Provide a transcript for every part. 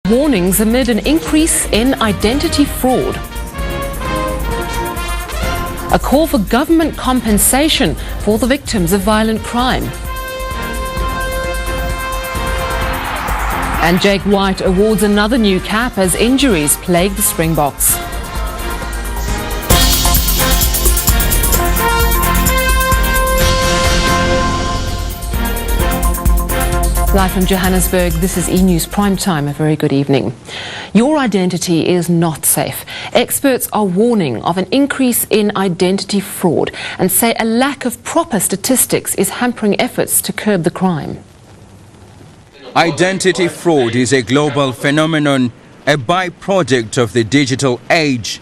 Warnings amid an increase in identity fraud. A call for government compensation for the victims of violent crime. And Jake White awards another new cap as injuries plague the Springboks. Live from Johannesburg, this is E-News Primetime. A very good evening. Your identity is not safe. Experts are warning of an increase in identity fraud and say a lack of proper statistics is hampering efforts to curb the crime. Identity fraud is a global phenomenon, a byproduct of the digital age.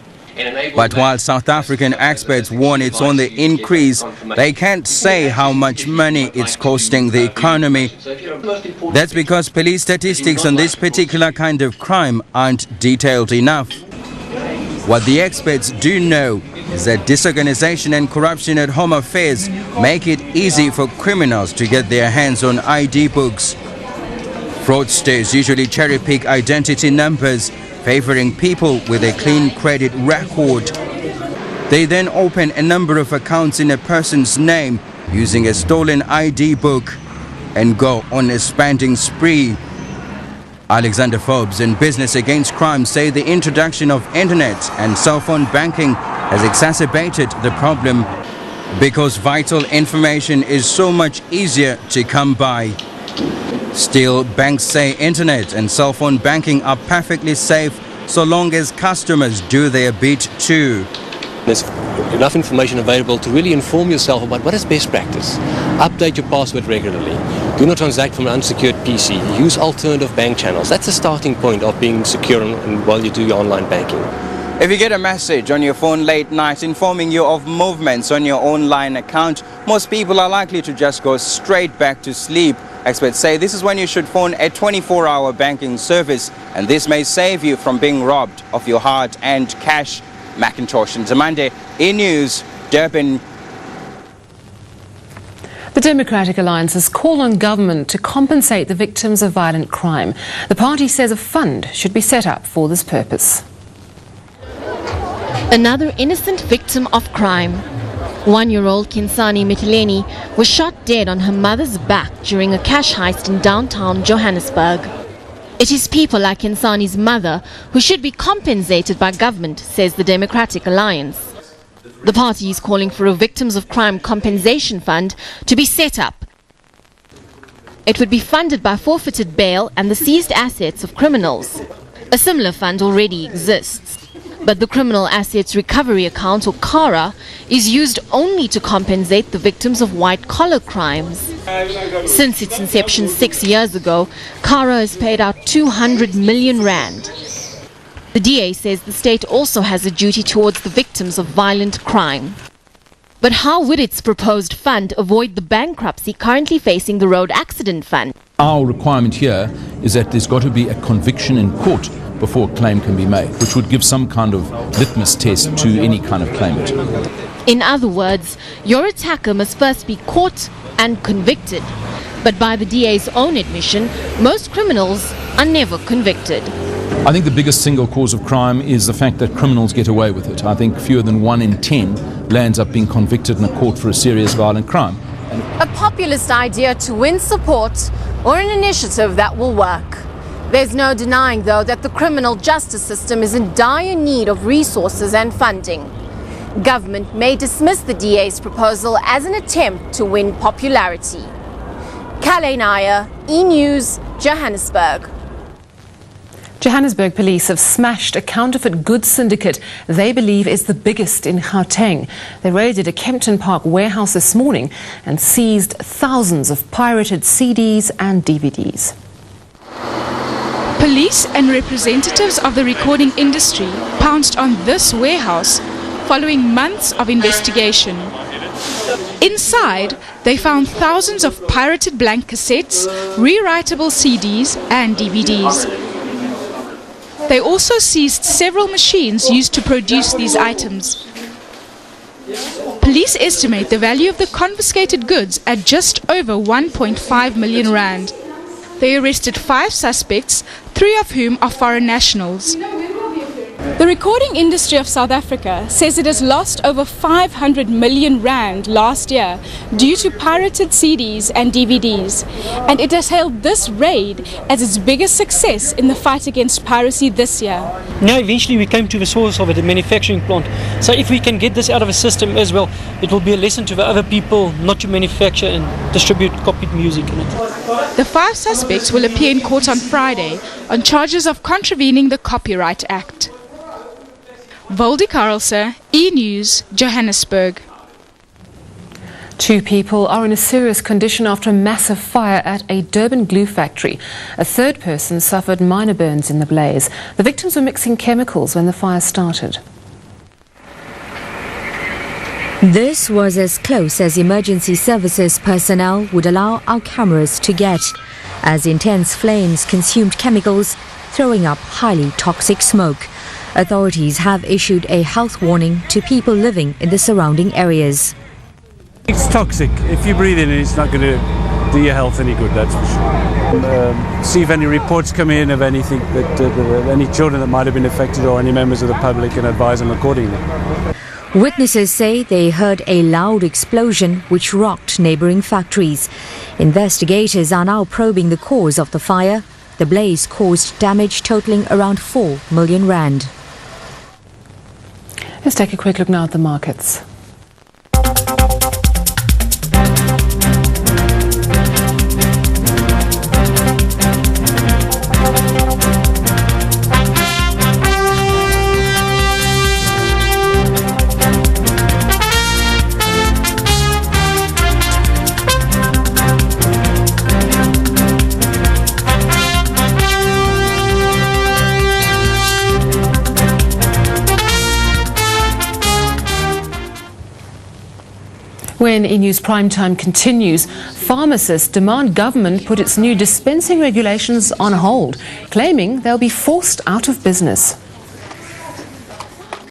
But while South African experts warn it's on the increase, they can't say how much money it's costing the economy. That's because police statistics on this particular kind of crime aren't detailed enough. What the experts do know is that disorganization and corruption at Home Affairs make it easy for criminals to get their hands on ID books. Fraudsters usually cherry-pick identity numbers, favoring people with a clean credit record. They then open a number of accounts in a person's name using a stolen ID book and go on a spending spree. Alexander Forbes and Business Against Crime say the introduction of internet and cell phone banking has exacerbated the problem because vital information is so much easier to come by. Still, banks say internet and cell phone banking are perfectly safe so long as customers do their bit too. There's enough information available to really inform yourself about what is best practice. Update your password regularly. Do not transact from an unsecured PC. Use alternative bank channels. That's a starting point of being secure while you do your online banking. If you get a message on your phone late night informing you of movements on your online account, most people are likely to just go straight back to sleep. Experts say this is when you should phone a 24-hour banking service, and this may save you from being robbed of your hard-earned cash. Macintosh and Zamande, E-News, Durban. The Democratic Alliance has called on government to compensate the victims of violent crime. The party says a fund should be set up for this purpose. Another innocent victim of crime. 1-year-old Kinsani Mitileni was shot dead on her mother's back during a cash heist in downtown Johannesburg. It is people like Kinsani's mother who should be compensated by government, says the Democratic Alliance. The party is calling for a Victims of Crime Compensation Fund to be set up. It would be funded by forfeited bail and the seized assets of criminals. A similar fund already exists. But the Criminal Assets Recovery Account, or CARA, is used only to compensate the victims of white-collar crimes. Since its inception 6 years ago, CARA has paid out 200 million rand. The DA says the state also has a duty towards the victims of violent crime. But how would its proposed fund avoid the bankruptcy currently facing the Road Accident Fund? Our requirement here is that there's got to be a conviction in court before a claim can be made, which would give some kind of litmus test to any kind of claimant. In other words, your attacker must first be caught and convicted. But by the DA's own admission, most criminals are never convicted. I think the biggest single cause of crime is the fact that criminals get away with it. I think fewer than 1 in 10 lands up being convicted in a court for a serious violent crime. A populist idea to win support or an initiative that will work. There's no denying, though, that the criminal justice system is in dire need of resources and funding. Government may dismiss the DA's proposal as an attempt to win popularity. Calais Nair, E-News, Johannesburg. Johannesburg police have smashed a counterfeit goods syndicate they believe is the biggest in Gauteng. They raided a Kempton Park warehouse this morning and seized thousands of pirated CDs and DVDs. Police and representatives of the recording industry pounced on this warehouse following months of investigation. Inside, they found thousands of pirated blank cassettes, rewritable CDs and DVDs. They also seized several machines used to produce these items. Police estimate the value of the confiscated goods at just over 1.5 million rand. they arrested 5 suspects, 3 of whom are foreign nationals. The recording industry of South Africa says it has lost over 500 million rand last year due to pirated CDs and DVDs, and it has hailed this raid as its biggest success in the fight against piracy this year. Now eventually we came to the source of it, the manufacturing plant. So if we can get this out of a system as well, it will be a lesson to the other people not to manufacture and distribute copied music in it. The 5 suspects will appear in court on Friday on charges of contravening the Copyright Act. Voldy Karelse, E-News, Johannesburg. 2 people are in a serious condition after a massive fire at a Durban glue factory. A 3rd person suffered minor burns in the blaze. The victims were mixing chemicals when the fire started. This was as close as emergency services personnel would allow our cameras to get, as intense flames consumed chemicals, throwing up highly toxic smoke. Authorities have issued a health warning to people living in the surrounding areas. It's toxic. If you breathe in it, it's not going to do your health any good, that's for sure. See if any reports come in of anything, that any children that might have been affected or any members of the public, and advise them accordingly. Witnesses say they heard a loud explosion which rocked neighbouring factories. Investigators are now probing the cause of the fire. The blaze caused damage totalling around 4 million rand. Let's take a quick look now at the markets. When E-News Primetime continues, pharmacists demand government put its new dispensing regulations on hold, claiming they'll be forced out of business.